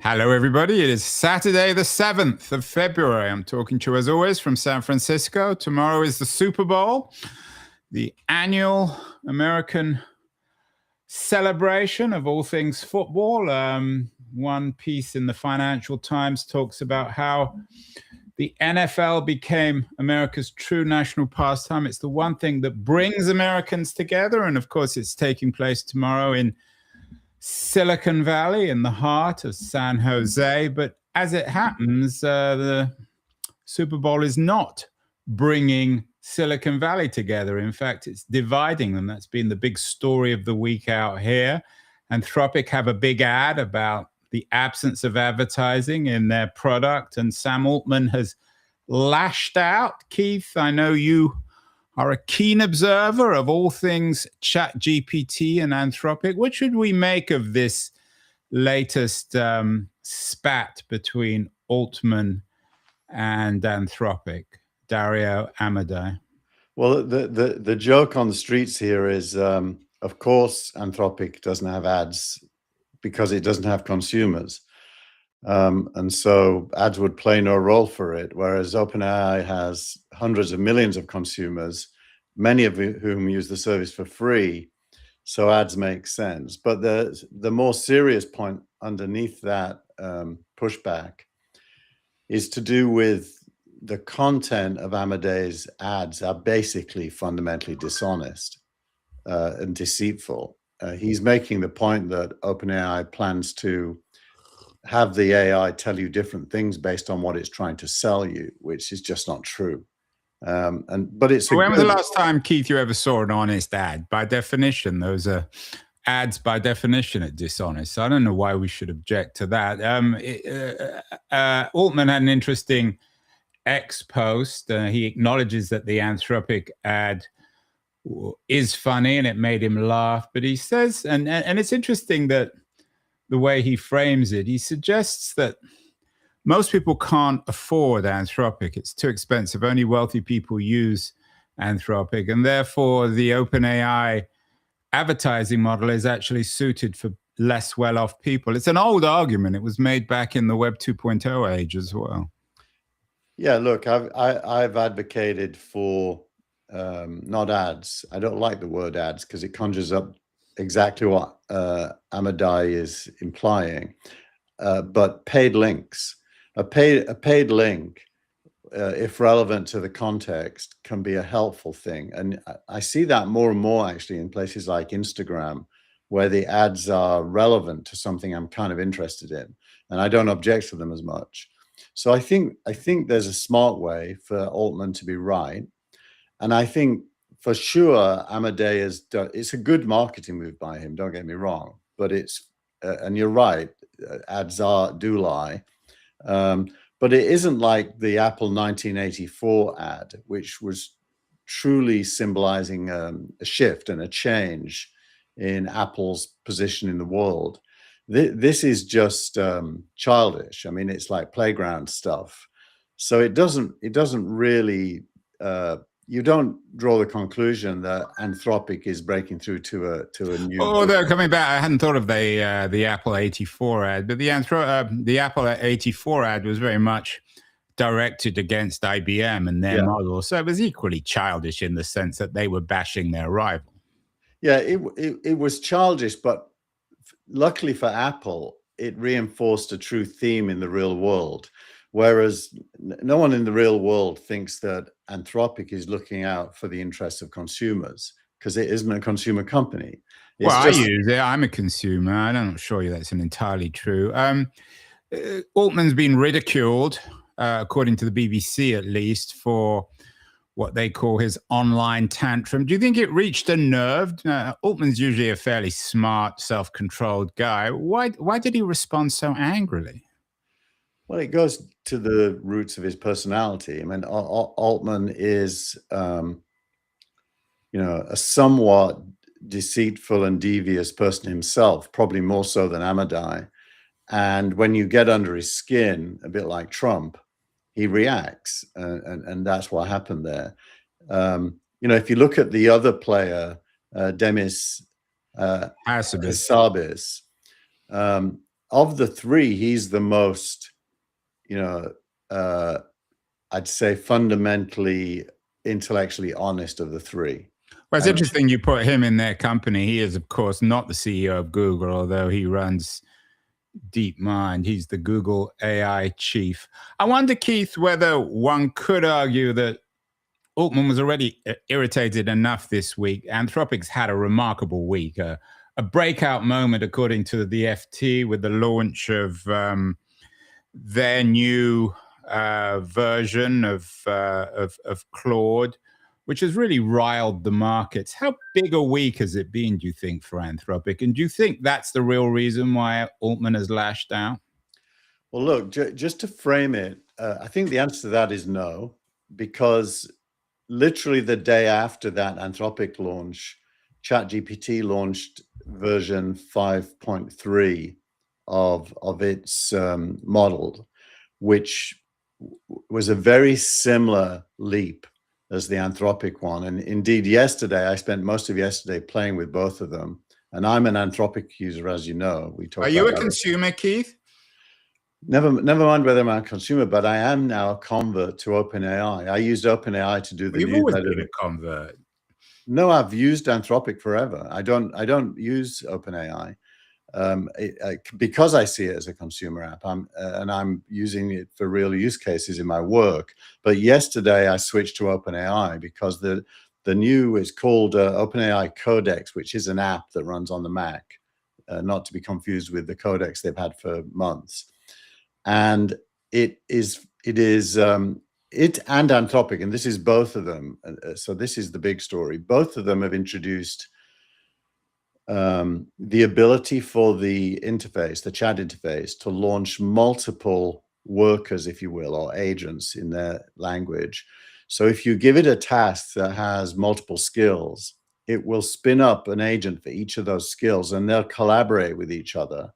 Hello, everybody. It is Saturday, the 7th of February. I'm talking to you, as always, from San Francisco. Tomorrow is the Super Bowl, the annual American celebration of all things football. One piece in the Financial Times talks about how the NFL became America's true national pastime. It's the one thing that brings Americans together. And of course, it's taking place tomorrow in Silicon Valley, in the heart of San Jose. But as it happens, the Super Bowl is not bringing Silicon Valley together. In fact, it's dividing them. That's been the big story of the week out here. Anthropic have a big ad about the absence of advertising in their product, and Sam Altman has lashed out. Keith, I know you are a keen observer of all things ChatGPT and Anthropic. What should we make of this latest spat between Altman and Anthropic? Dario Amodei. Well, the joke on the streets here is, of course, Anthropic doesn't have ads because it doesn't have consumers. And so ads would play no role for it, whereas OpenAI has hundreds of millions of consumers, many of whom use the service for free. So ads make sense. But the more serious point underneath that pushback is to do with the content of Amodei's ads are basically fundamentally dishonest and deceitful. He's making the point that OpenAI plans to have the AI tell you different things based on what it's trying to sell you, which is just not true. But it's when was the last time, Keith, you ever saw an honest ad? By definition, those are ads by definition are dishonest. So I don't know why we should object to that. Altman had an interesting X post. He acknowledges that the Anthropic ad is funny and it made him laugh, but he says, and it's interesting that the way he frames it, he suggests that most people can't afford Anthropic. It's too expensive. Only wealthy people use Anthropic, and therefore the OpenAI advertising model is actually suited for less well-off people. It's an old argument. It was made back in the Web 2.0 age as well. Yeah, look, I've advocated for not ads. I don't like the word ads because it conjures up exactly what Amodei is implying, but paid links. A paid link, if relevant to the context, can be a helpful thing. And I see that more and more actually in places like Instagram, where the ads are relevant to something I'm kind of interested in, and I don't object to them as much. So I think there's a smart way for Altman to be right. And I think for sure, Amodei it's a good marketing move by him, don't get me wrong, but and you're right, ads do lie. But it isn't like the Apple 1984 ad, which was truly symbolizing a shift and a change in Apple's position in the world. This is just childish. I mean, it's like playground stuff. So it doesn't really, you don't draw the conclusion that Anthropic is breaking through to a new. Oh, they're coming back. I hadn't thought of the Apple 84 ad, but the Apple 84 ad was very much directed against IBM and their model. So it was equally childish in the sense that they were bashing their rival. Yeah, it was childish, but luckily for Apple, it reinforced a true theme in the real world. Whereas no one in the real world thinks that Anthropic is looking out for the interests of consumers, because it isn't a consumer company. Well, I use it. I'm a consumer. I'm not sure that's entirely true. Altman's been ridiculed, according to the BBC at least, for what they call his online tantrum. Do you think it reached a nerve? Altman's usually a fairly smart, self-controlled guy. Why did he respond so angrily? Well, it goes to the roots of his personality. I mean, Altman is, a somewhat deceitful and devious person himself, probably more so than Amodei. And when you get under his skin, a bit like Trump, he reacts, and that's what happened there. If you look at the other player, Demis Hassabis, of the three, he's the most, I'd say fundamentally, intellectually honest of the three. Well, it's interesting you put him in their company. He is, of course, not the CEO of Google, although he runs DeepMind. He's the Google AI chief. I wonder, Keith, whether one could argue that Altman was already irritated enough this week. Anthropic's had a remarkable week, a breakout moment, according to the FT, with the launch of their new version of Claude, which has really riled the markets. How big a week has it been, do you think, for Anthropic? And do you think that's the real reason why Altman has lashed out? Well, look, just to frame it, I think the answer to that is no, because literally the day after that Anthropic launch, ChatGPT launched version 5.3 of its model, which was a very similar leap as the Anthropic one. And indeed, yesterday, I spent most of yesterday playing with both of them. And I'm an Anthropic user, as you know. Are you a consumer, Keith? Never mind whether I'm a consumer, but I am now a convert to OpenAI. I used OpenAI to do the newsletter. You've always been a convert. No, I've used Anthropic forever. I don't use OpenAI because I see it as a consumer app. And I'm using it for real use cases in my work. But yesterday I switched to OpenAI because the new is called OpenAI Codex, which is an app that runs on the Mac, not to be confused with the Codex they've had for months. And it and Anthropic, and this is both of them. So this is the big story. Both of them have introduced the ability for the interface, the chat interface, to launch multiple workers, if you will, or agents in their language. So if you give it a task that has multiple skills, it will spin up an agent for each of those skills, and they'll collaborate with each other.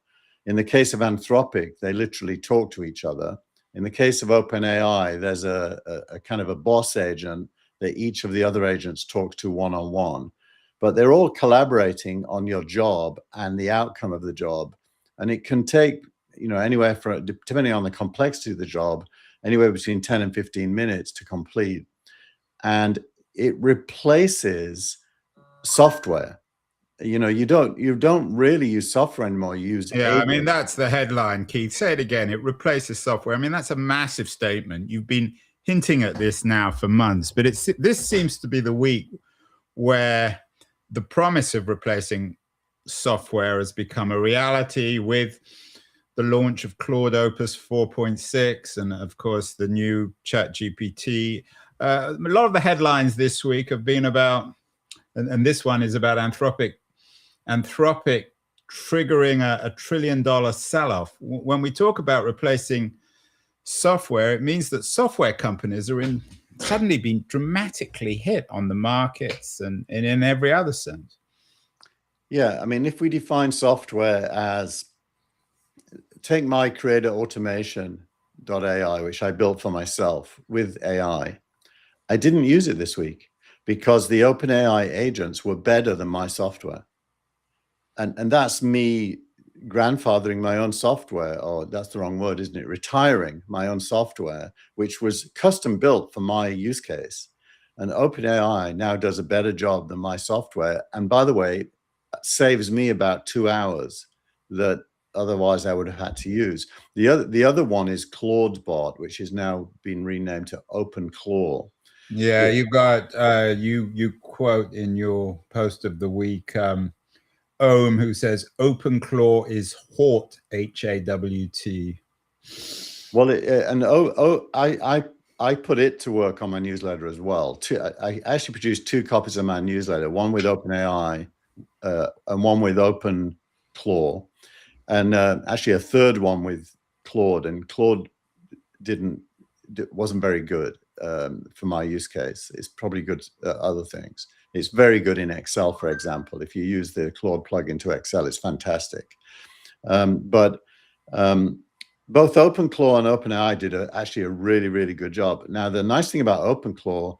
In the case of Anthropic, they literally talk to each other. In the case of OpenAI, there's a kind of a boss agent that each of the other agents talk to one-on-one. But they're all collaborating on your job and the outcome of the job. And it can take, anywhere from, depending on the complexity of the job, anywhere between 10 and 15 minutes to complete. And it replaces software. You don't really use software anymore. You use agents. I mean, that's the headline, Keith. Say it again. It replaces software. I mean, that's a massive statement. You've been hinting at this now for months, but this seems to be the week where the promise of replacing software has become a reality with the launch of Claude Opus 4.6 and, of course, the new ChatGPT. A lot of the headlines this week have been about, and this one is about Anthropic triggering a $1 trillion sell-off. When we talk about replacing software, it means that software companies are suddenly been dramatically hit on the markets and in every other sense. Yeah, I mean, if we define software as, take my creator automation.ai, which I built for myself with AI, I didn't use it this week because the OpenAI agents were better than my software. And that's me grandfathering my own software, or that's the wrong word, isn't it? Retiring my own software, which was custom built for my use case. And OpenAI now does a better job than my software. And by the way, saves me about 2 hours that otherwise I would have had to use. The other one is Claudebot, which has now been renamed to OpenClaw. Yeah, you've got you quote in your post of the week Ohm, who says OpenClaw is Hawt, H-A-W-T. Well, I put it to work on my newsletter as well. I actually produced 2 copies of my newsletter, one with OpenAI and one with OpenClaw, and actually a third one with Claude. And Claude wasn't very good for my use case. It's probably good at other things. It's very good in Excel, for example. If you use the Claude plugin to Excel, it's fantastic. But both OpenClaw and OpenAI did actually a really, really good job. Now, the nice thing about OpenClaw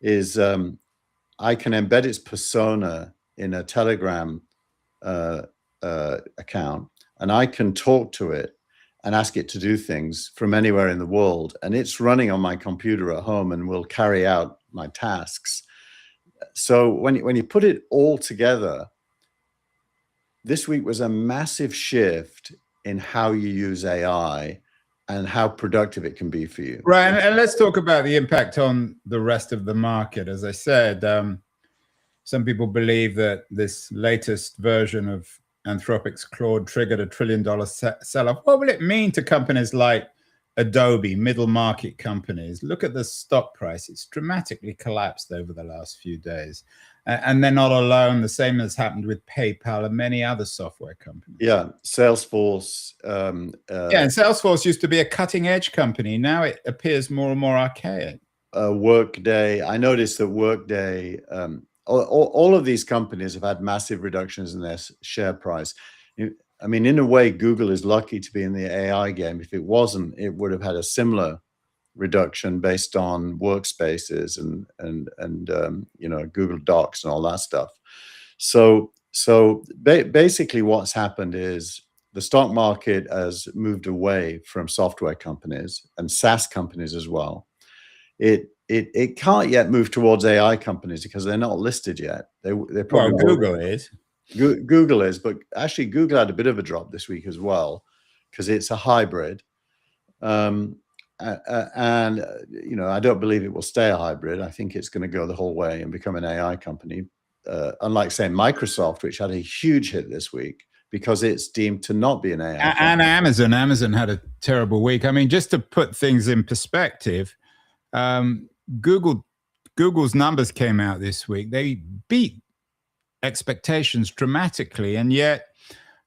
is I can embed its persona in a Telegram account. and I can talk to it and ask it to do things from anywhere in the world, and it's running on my computer at home and will carry out my tasks. So when you put it all together, this week was a massive shift in how you use AI and how productive it can be for you. Right, and let's talk about the impact on the rest of the market. As I said, some people believe that this latest version of Anthropic's Claude triggered $1 trillion sell-off. What will it mean to companies like Adobe, middle market companies? Look at the stock price. It's dramatically collapsed over the last few days. And they're not alone. The same has happened with PayPal and many other software companies. Yeah, Salesforce. And Salesforce used to be a cutting edge company. Now it appears more and more archaic. Workday. I noticed that Workday, all of these companies have had massive reductions in their share price. I mean, in a way, Google is lucky to be in the AI game. If it wasn't, it would have had a similar reduction based on workspaces and Google Docs and all that stuff. So basically, what's happened is the stock market has moved away from software companies and SaaS companies as well. It can't yet move towards AI companies because they're not listed yet. They're probably Google is. Google is, but actually Google had a bit of a drop this week as well because it's a hybrid. And I don't believe it will stay a hybrid. I think it's going to go the whole way and become an AI company. Unlike, say, Microsoft, which had a huge hit this week because it's deemed to not be an AI company. And Amazon had a terrible week. I mean, just to put things in perspective, Google's numbers came out this week. They beat expectations dramatically, and yet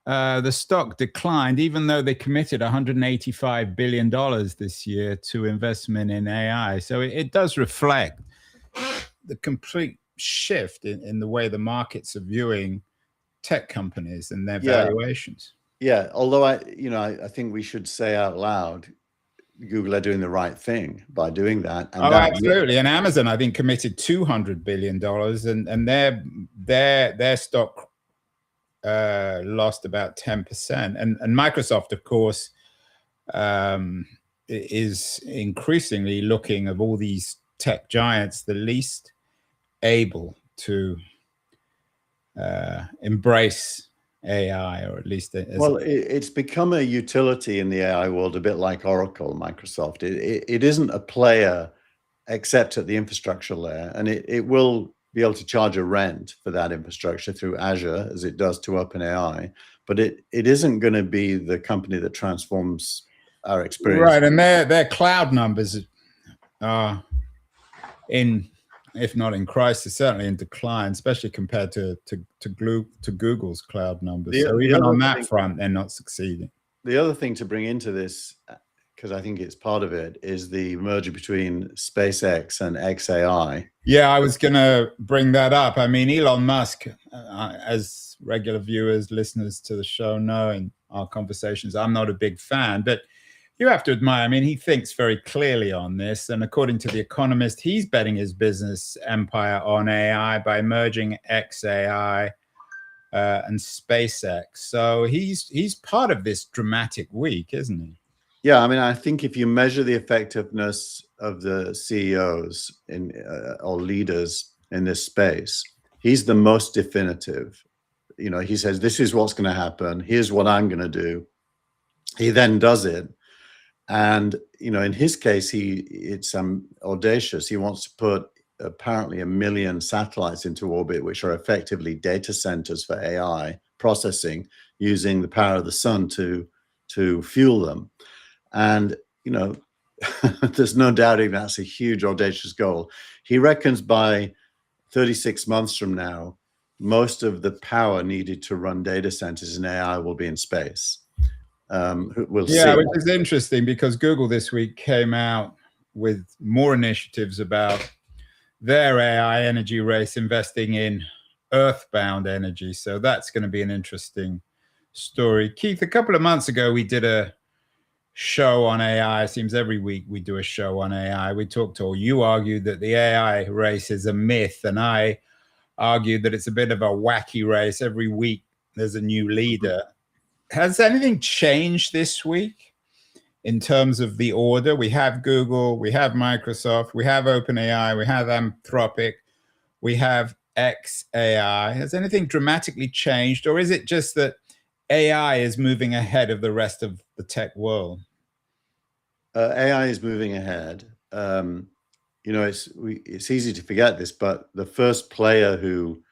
the stock declined, even though they committed $185 billion this year to investment in AI. So it does reflect the complete shift in the way the markets are viewing tech companies and their valuations. Yeah, although I think we should say out loud, Google are doing the right thing by doing that. And absolutely. And Amazon, I think, committed $200 billion, and their stock lost about 10%. And Microsoft, of course, is increasingly looking, of all these tech giants, the least able to embrace AI, or at least it's become a utility in the AI world, a bit like Oracle, Microsoft. It isn't a player except at the infrastructure layer, and it will be able to charge a rent for that infrastructure through Azure, as it does to OpenAI, but it isn't going to be the company that transforms our experience. Right, and their cloud numbers are if not in crisis, certainly in decline, especially compared to Google's cloud numbers. So even on that front, they're not succeeding. The other thing to bring into this, because I think it's part of it, is the merger between SpaceX and XAI. Yeah, I was going to bring that up. I mean, Elon Musk, as regular viewers, listeners to the show know in our conversations, I'm not a big fan, but you have to admire, I mean, he thinks very clearly on this. And according to The Economist, he's betting his business empire on AI by merging XAI and SpaceX. So he's part of this dramatic week, isn't he? Yeah, I mean, I think if you measure the effectiveness of the CEOs or leaders in this space, he's the most definitive. He says, this is what's going to happen. Here's what I'm going to do. He then does it. And, in his case, it's audacious. He wants to put apparently 1 million satellites into orbit, which are effectively data centers for AI processing, using the power of the sun to fuel them. And, there's no doubting that's a huge, audacious goal. He reckons by 36 months from now, most of the power needed to run data centers in AI will be in space. We'll see. Which is interesting because Google this week came out with more initiatives about their AI energy race, investing in earthbound energy. So that's going to be an interesting story. Keith, a couple of months ago, we did a show on AI. It seems every week we do a show on AI. You argued that the AI race is a myth, and I argued that it's a bit of a wacky race. Every week there's a new leader. has anything changed this week in terms of the order? We have Google, we have Microsoft, we have OpenAI, we have Anthropic, we have XAI. Has anything dramatically changed, or is it just that AI is moving ahead of the rest of the tech world? AI is moving ahead. It's easy to forget this, but the first player who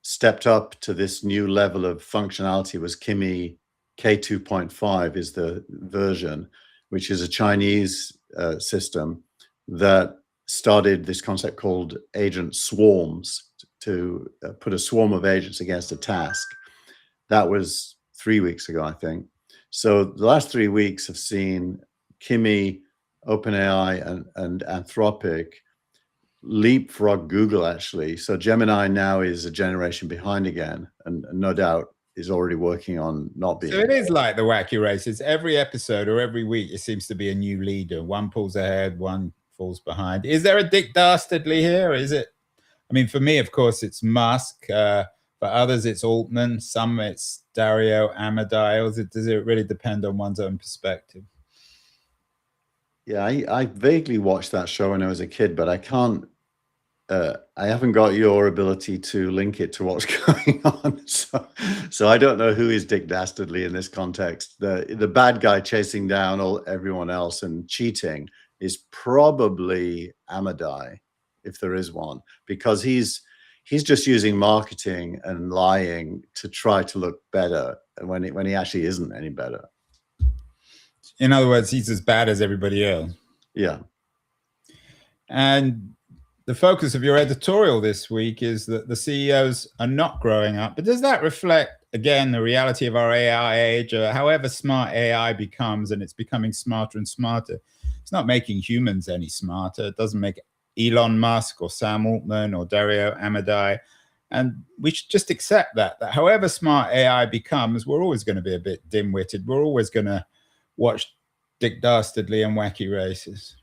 stepped up to this new level of functionality was Kimi K2.5 is the version, which is a Chinese system that started this concept called agent swarms to put a swarm of agents against a task. That was 3 weeks ago, I think. So the last 3 weeks have seen Kimi, OpenAI, and Anthropic leapfrog Google, actually. So Gemini now is a generation behind again, and no doubt is already working on not being. So it is like the wacky races. Every episode or every week, it seems to be a new leader. One pulls ahead, one falls behind. Is there a Dick Dastardly here? Or is it? I mean, for me, of course, it's Musk. For others, it's Altman. Some it's Dario Amodei. Does it really depend on one's own perspective? Yeah, I vaguely watched that show when I was a kid, but I can't. I haven't got your ability to link it to what's going on, so I don't know who is Dick Dastardly in this context. The bad guy chasing down everyone else and cheating is probably Amodei, if there is one, because he's just using marketing and lying to try to look better when he actually isn't any better. In other words, he's as bad as everybody else. Yeah. And the focus of your editorial this week is that the CEOs are not growing up. But does that reflect, again, the reality of our AI age? However smart AI becomes, and it's becoming smarter and smarter, it's not making humans any smarter. It doesn't make Elon Musk or Sam Altman or Dario Amodei. And we should just accept that however smart AI becomes, we're always going to be a bit dim-witted. We're always going to watch Dick Dastardly and wacky races.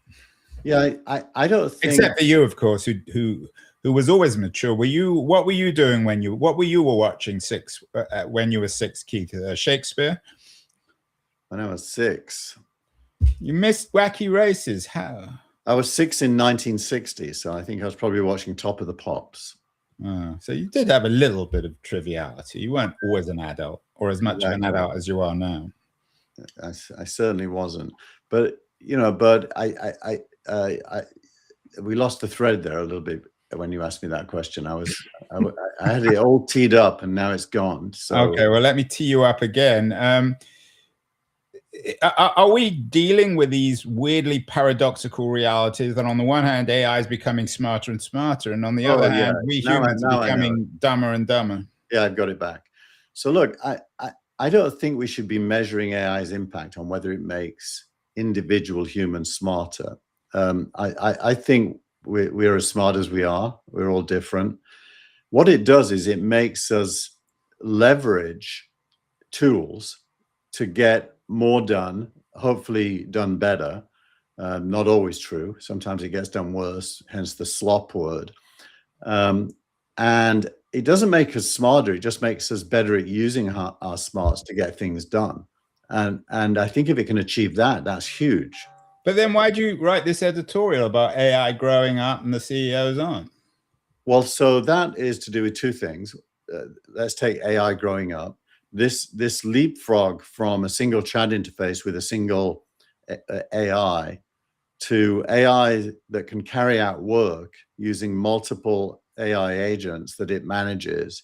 Yeah, I don't think, except for you, of course, who was always mature. What were you doing when you were watching when you were 6, Keith? Shakespeare? When I was 6. You missed wacky races. How? I was 6 in 1960, so I think I was probably watching Top of the Pops. So you did have a little bit of triviality. You weren't always an adult, or as much of an adult as you are now. I certainly wasn't, but we lost the thread there a little bit when you asked me that question. I had it all teed up and now it's gone. So okay, well, let me tee you up again. Are we dealing with these weirdly paradoxical realities that on the one hand AI is becoming smarter and smarter, and on the other hand we humans are becoming dumber and dumber? Yeah, I've got it back. So look, I don't think we should be measuring AI's impact on whether it makes individual humans smarter. I think we're as smart as we are. We're all different. What it does is it makes us leverage tools to get more done, hopefully done better. Not always true. Sometimes it gets done worse, hence the slop word. And it doesn't make us smarter. It just makes us better at using our smarts to get things done. And I think if it can achieve that, that's huge. But then why do you write this editorial about AI growing up and the CEOs aren't? Well, so that is to do with two things. Let's take AI growing up. This leapfrog from a single chat interface with a single AI to AI that can carry out work using multiple AI agents that it manages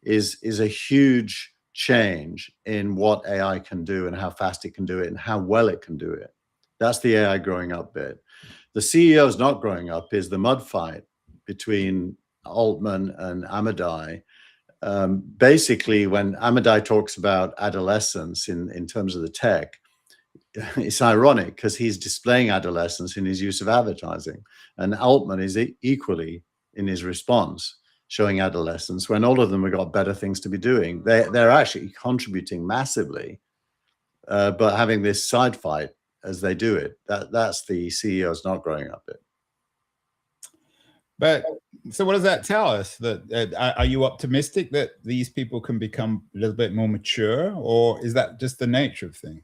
is a huge change in what AI can do and how fast it can do it and how well it can do it. That's the AI growing up bit. The CEOs not growing up is the mud fight between Altman and Amodei. Basically, when Amodei talks about adolescence in terms of the tech, it's ironic because he's displaying adolescence in his use of advertising, and Altman is equally in his response showing adolescence when all of them have got better things to be doing. They're actually contributing massively, but having this side fight as they do it, that's the CEOs not growing up bit. But So what does that tell us? That are you optimistic that these people can become a little bit more mature, or is that just the nature of things?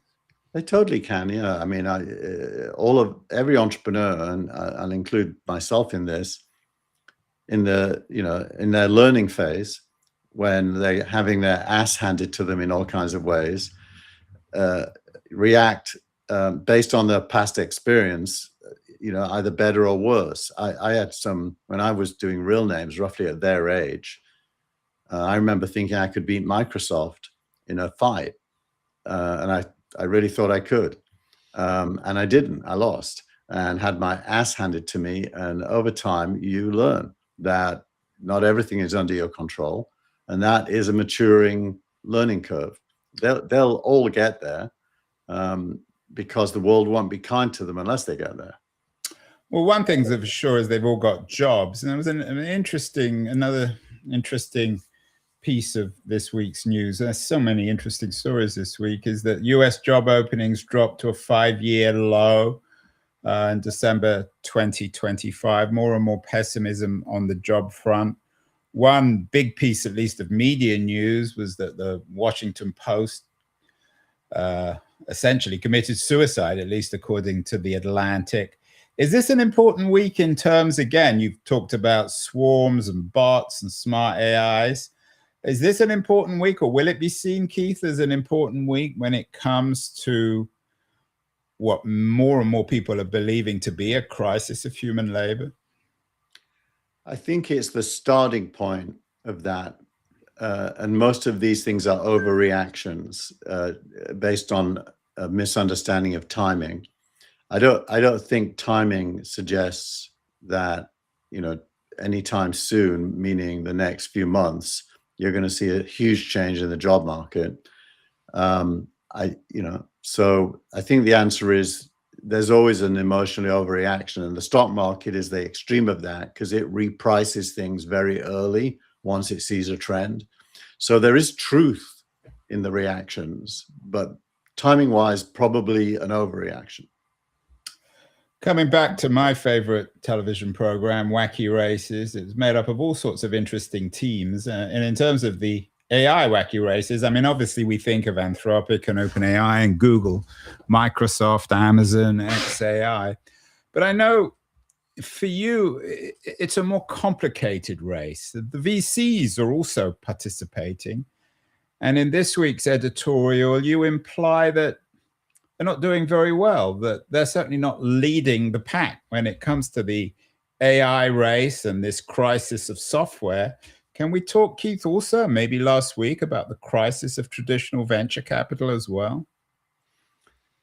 They totally can, yeah. I mean, every entrepreneur, and I'll include myself in this, in their learning phase, when they're having their ass handed to them in all kinds of ways, react based on their past experience, either better or worse. I had some, when I was doing real names, roughly at their age, I remember thinking I could beat Microsoft in a fight, and I really thought I could, and I didn't. I lost and had my ass handed to me. And over time, you learn that not everything is under your control, and that is a maturing learning curve. They'll all get there, because the world won't be kind to them unless they get there. Well, one thing for sure is they've all got jobs, and there was another interesting piece of this week's news. There's so many interesting stories this week. Is that U.S. job openings dropped to a 5-year low in December 2025. More and more pessimism on the job front. One big piece, at least, of media news was that the Washington Post essentially committed suicide, at least according to the Atlantic. Is this an important week in terms, again, you've talked about swarms and bots and smart AIs. Is this an important week, or will it be seen, Keith, as an important week when it comes to what more and more people are believing to be a crisis of human labor? I think it's the starting point of that. And most of these things are overreactions based on a misunderstanding of timing. I don't think timing suggests that, anytime soon, meaning the next few months, you're going to see a huge change in the job market. So I think the answer is there's always an emotional overreaction, and the stock market is the extreme of that because it reprices things very early once it sees a trend. So there is truth in the reactions, but timing-wise, probably an overreaction. Coming back to my favorite television program, Wacky Races, it's made up of all sorts of interesting teams. And in terms of the AI Wacky Races, I mean, obviously we think of Anthropic and OpenAI and Google, Microsoft, Amazon, XAI. But I know for you, it's a more complicated race. The VCs are also participating. And in this week's editorial, you imply that they're not doing very well, that they're certainly not leading the pack when it comes to the AI race and this crisis of software. Can we talk, Keith, also maybe last week about the crisis of traditional venture capital as well?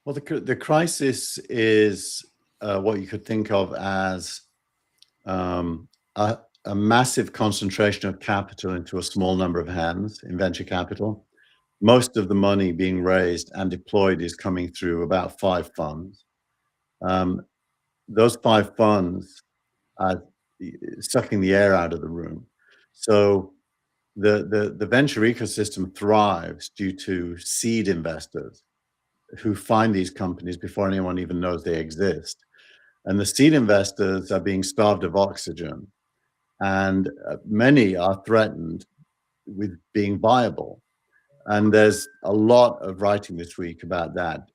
Well, the crisis is what you could think of as a massive concentration of capital into a small number of hands in venture capital. Most of the money being raised and deployed is coming through about 5 funds. Those 5 funds are sucking the air out of the room. So the venture ecosystem thrives due to seed investors who find these companies before anyone even knows they exist. And the seed investors are being starved of oxygen, and many are threatened with being viable. And there's a lot of writing this week about that.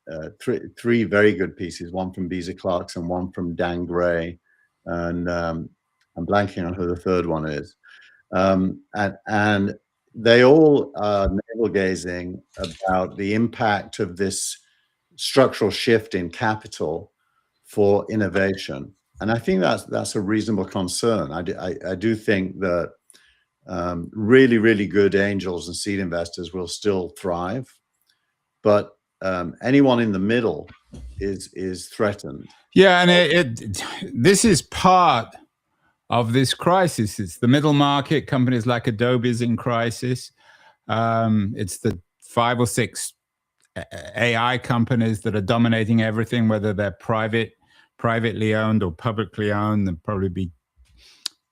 Three very good pieces, one from Beezer Clarkson, one from Dan Gray, and I'm blanking on who the third one is. And they all are navel-gazing about the impact of this structural shift in capital for innovation. And I think that's a reasonable concern. I do think that really, really good angels and seed investors will still thrive, but anyone in the middle is threatened. Yeah, and this is part of this crisis. It's the middle market. Companies like Adobe is in crisis. It's the 5 or 6 AI companies that are dominating everything, whether they're privately owned or publicly owned. There'll probably be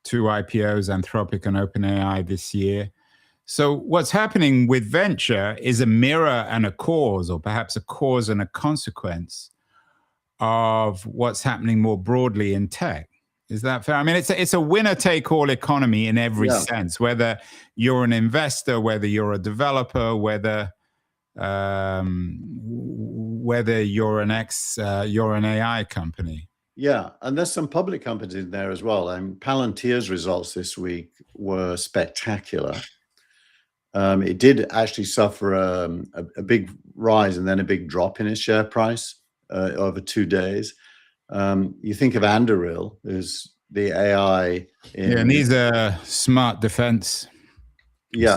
2 IPOs, Anthropic and OpenAI this year. So what's happening with venture is a mirror and a cause, or perhaps a cause and a consequence of what's happening more broadly in tech. Is that fair? I mean, it's a winner-take-all economy in every sense. Whether you're an investor, whether you're a developer, whether you're an AI company. Yeah, and there's some public companies in there as well. Palantir's results this week were spectacular. It did actually suffer a big rise and then a big drop in its share price over 2 days. You think of Anduril, who's the AI. And these are smart defense,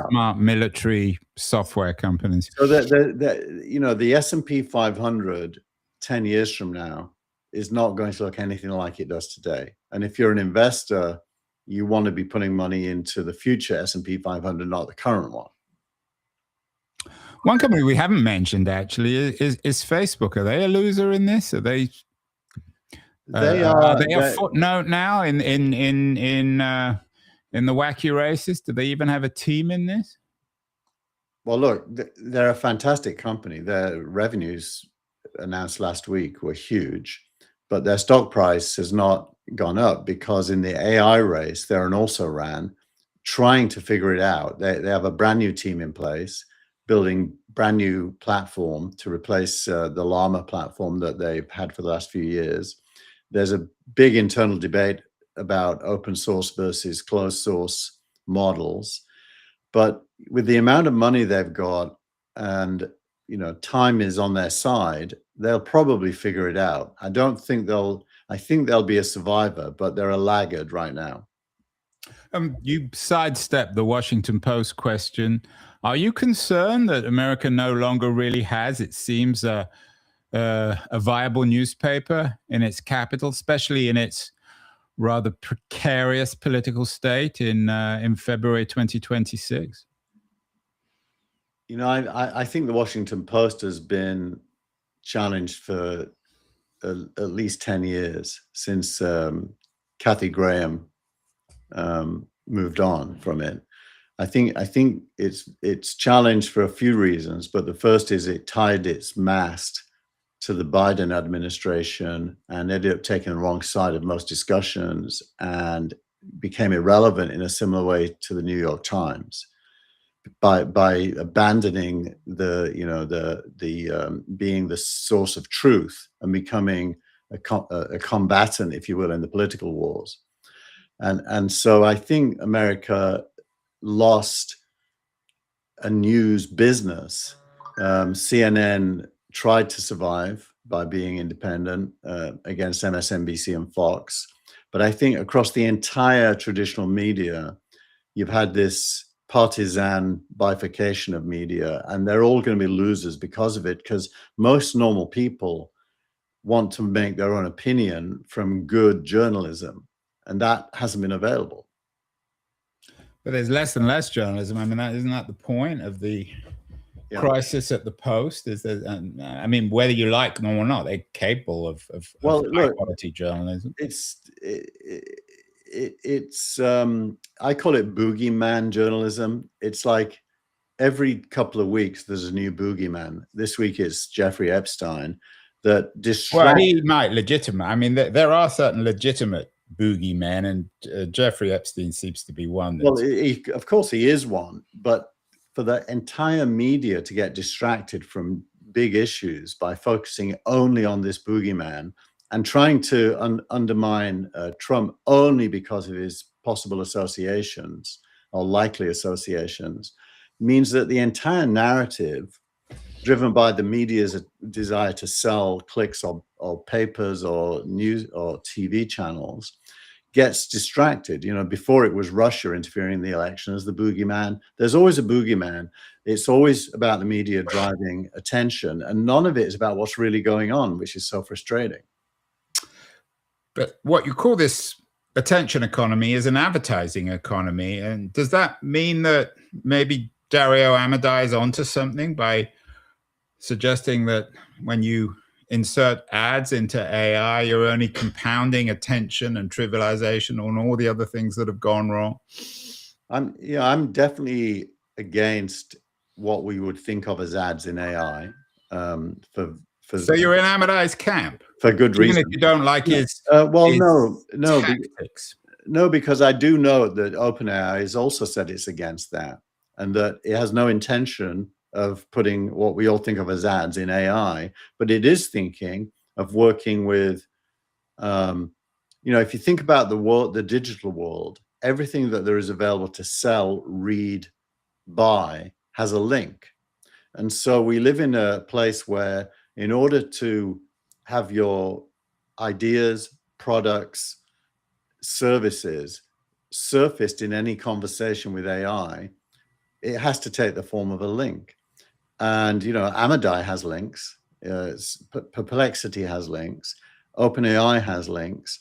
smart military software companies. So the S&P 500 10 years from now is not going to look anything like it does today. And if you're an investor, you want to be putting money into the future S&P 500, not the current one. One company we haven't mentioned actually is Facebook. Are they a loser in this? Are they a footnote now in the wacky races? Do they even have a team in this? Well, look, they're a fantastic company. Their revenues announced last week were huge, but their stock price has not gone up because in the AI race, they're an also-ran trying to figure it out. They have a brand new team in place, building brand new platform to replace the Llama platform that they've had for the last few years. There's a big internal debate about open source versus closed source models. But with the amount of money they've got and, time is on their side, they'll probably figure it out. I think they'll be a survivor, but they're a laggard right now. You sidestepped the Washington Post question. Are you concerned that America no longer really has, it seems, a viable newspaper in its capital, especially in its rather precarious political state in February 2026? I think the Washington Post has been challenged for at least 10 years since Kathy Graham moved on from it. I think it's challenged for a few reasons, but the first is it tied its mast to the Biden administration and ended up taking the wrong side of most discussions and became irrelevant in a similar way to the New York Times by abandoning being the source of truth and becoming a combatant, if you will, in the political wars. And so I think America lost a news business. CNN tried to survive by being independent against MSNBC and Fox. But I think across the entire traditional media, you've had this partisan bifurcation of media, and they're all going to be losers because of it, because most normal people want to make their own opinion from good journalism, and that hasn't been available. But there's less and less journalism. I mean, isn't that the point of the crisis at the Post? Is that, I mean, whether you like them or not, they're capable of high quality journalism. It's I call it boogeyman journalism. It's like every couple of weeks there's a new boogeyman. This week it's Jeffrey Epstein that Well, he might legitimate. I mean, there are certain legitimate boogeymen, and Jeffrey Epstein seems to be one. Well, of course he is one, but for the entire media to get distracted from big issues by focusing only on this boogeyman and trying to undermine Trump only because of his possible associations or likely associations means that the entire narrative, driven by the media's desire to sell clicks or papers or news or TV channels, gets distracted. Before it was Russia interfering in the election as the boogeyman. There's always a boogeyman. It's always about the media driving attention, and none of it is about what's really going on, which is so frustrating. But what you call this attention economy is an advertising economy. And does that mean that maybe Dario Amodei is onto something by suggesting that when you insert ads into AI, you're only compounding attention and trivialization on all the other things that have gone wrong? I'm definitely against what we would think of as ads in AI. So you're in Amodei's camp? for good Even reason. if you don't like his, well, his no, tactics. no, because I do know that OpenAI has also said it's against that, and that it has no intention of putting what we all think of as ads in AI, but it is thinking of working with, if you think about the world, the digital world, everything that there is available to sell, read, buy has a link. And so we live in a place where in order to have your ideas, products, services surfaced in any conversation with AI, it has to take the form of a link. And, Amadai has links, Perplexity has links, OpenAI has links.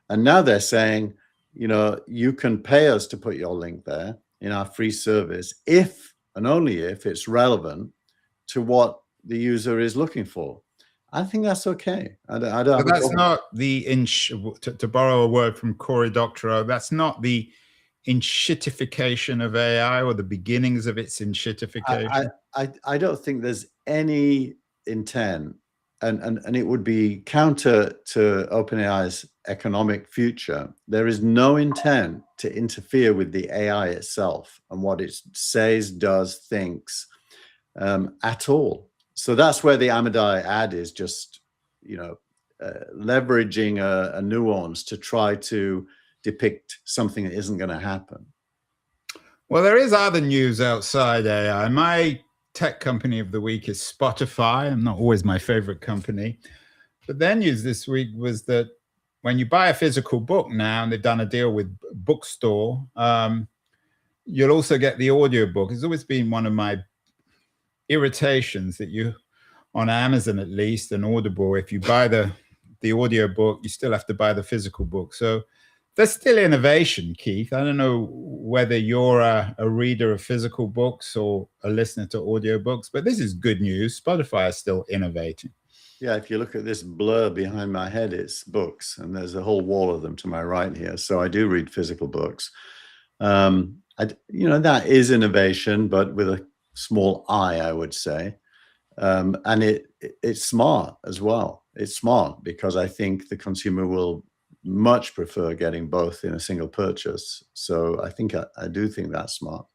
And now they're saying, you can pay us to put your link there in our free service if and only if it's relevant to what the user is looking for. I think that's okay. I don't but that's not the to borrow a word from Cory Doctorow, that's not the enshittification of AI or the beginnings of its enshittification. I don't think there's any intent, and it would be counter to OpenAI's economic future. There is no intent to interfere with the AI itself and what it says, does, thinks, at all. So that's where the Amadai ad is just, leveraging a nuance to try to depict something that isn't going to happen. Well, there is other news outside AI. My tech company of the week is Spotify. I'm not always my favorite company. But their news this week was that when you buy a physical book now, and they've done a deal with Bookstore, you'll also get the audiobook. It's always been one of my irritations that you, on Amazon at least, and Audible, if you buy the audiobook, you still have to buy the physical book. So there's still innovation, Keith. I don't know whether you're a reader of physical books or a listener to audiobooks, but this is good news. Spotify is still innovating. Yeah, if you look at this blur behind my head, it's books, and there's a whole wall of them to my right here. So I do read physical books. That is innovation, but with a small I would say. And it's smart as well. It's smart because I think the consumer will much prefer getting both in a single purchase. So I think I do think that's smart.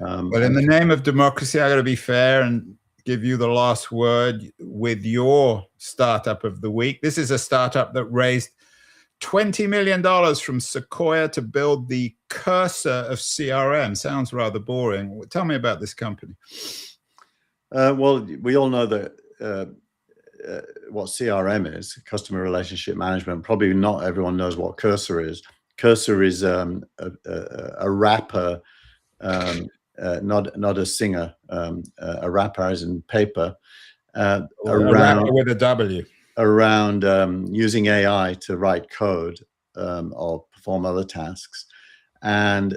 Well, in the name of democracy, I got to be fair and give you the last word with your startup of the week. This is a startup that raised $20 million from Sequoia to build the cursor of CRM. Sounds rather boring. Tell me about this company. Well, we all know that what CRM is, customer relationship management. Probably not everyone knows what Cursor is. Cursor is a rapper, not a singer, a rapper as in paper. A rapper with a W. Around using AI to write code or perform other tasks. And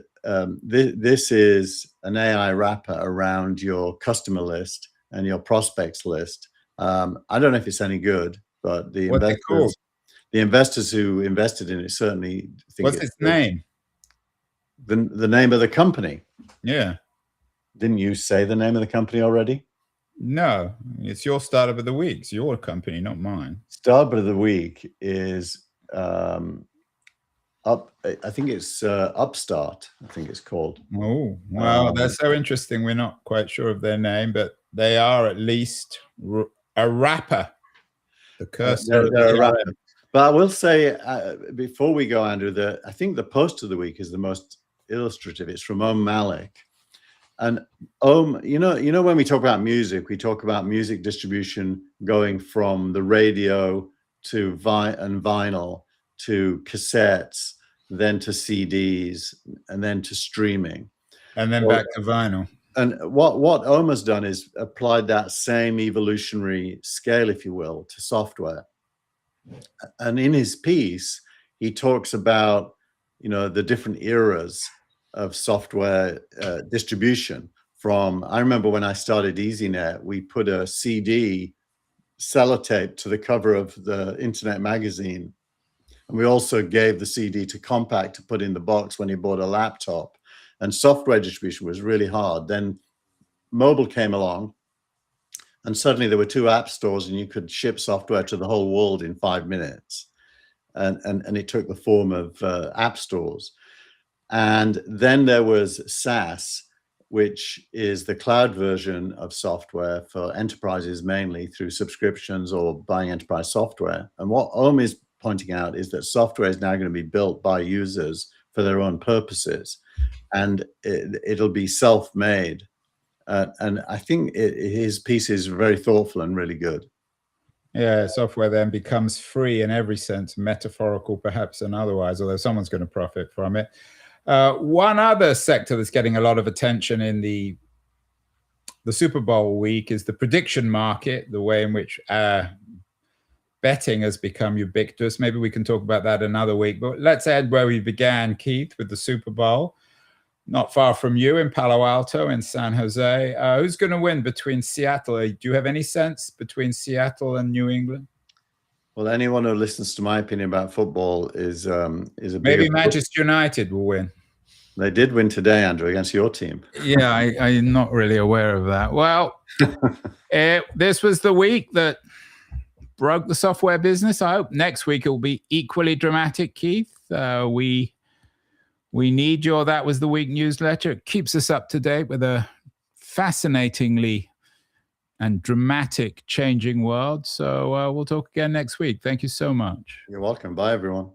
this is an AI wrapper around your customer list and your prospects list. I don't know if it's any good, but the investors who invested in it certainly think. What's its name? The name of the company. Yeah. Didn't you say the name of the company already? No, it's your startup of the week. It's your company, not mine. Startup of the week is I think it's Upstart. I think it's called. Oh, well, that's so interesting. We're not quite sure of their name, but they are at least a rapper. The Cursor. They're a rapper. But I will say before we go, Andrew, that I think the post of the week is the most illustrative. It's from Malik. And when we talk about music, we talk about music distribution going from the radio to vinyl to cassettes, then to CDs, and then to streaming, and then back to vinyl. And what Omar's done is applied that same evolutionary scale, if you will, to software. And in his piece, he talks about the different eras of software distribution. I remember when I started EasyNet, we put a CD sellotape to the cover of the Internet magazine. And we also gave the CD to Compaq to put in the box when he bought a laptop. And software distribution was really hard. Then mobile came along, and suddenly there were 2 app stores, and you could ship software to the whole world in 5 minutes. And it took the form of app stores. And then there was SaaS, which is the cloud version of software for enterprises, mainly through subscriptions or buying enterprise software. And what Ohm is pointing out is that software is now going to be built by users for their own purposes, and it'll be self-made. And I think his piece is very thoughtful and really good. Yeah, software then becomes free in every sense, metaphorical perhaps and otherwise, although someone's going to profit from it. One other sector that's getting a lot of attention in the Super Bowl week is the prediction market, the way in which betting has become ubiquitous. Maybe we can talk about that another week, but let's end where we began, Keith, with the Super Bowl. Not far from you in Palo Alto, in San Jose. Who's going to win between Seattle? Do you have any sense between Seattle and New England? Well, anyone who listens to my opinion about football is a maybe Manchester United will win. They did win today, Andrew, against your team. Yeah, I'm not really aware of that. Well, this was the week that broke the software business. I hope next week it will be equally dramatic, Keith. We need your That Was the Week newsletter. It keeps us up to date with a fascinatingly and dramatic changing world. So we'll talk again next week. Thank you so much. You're welcome. Bye, everyone.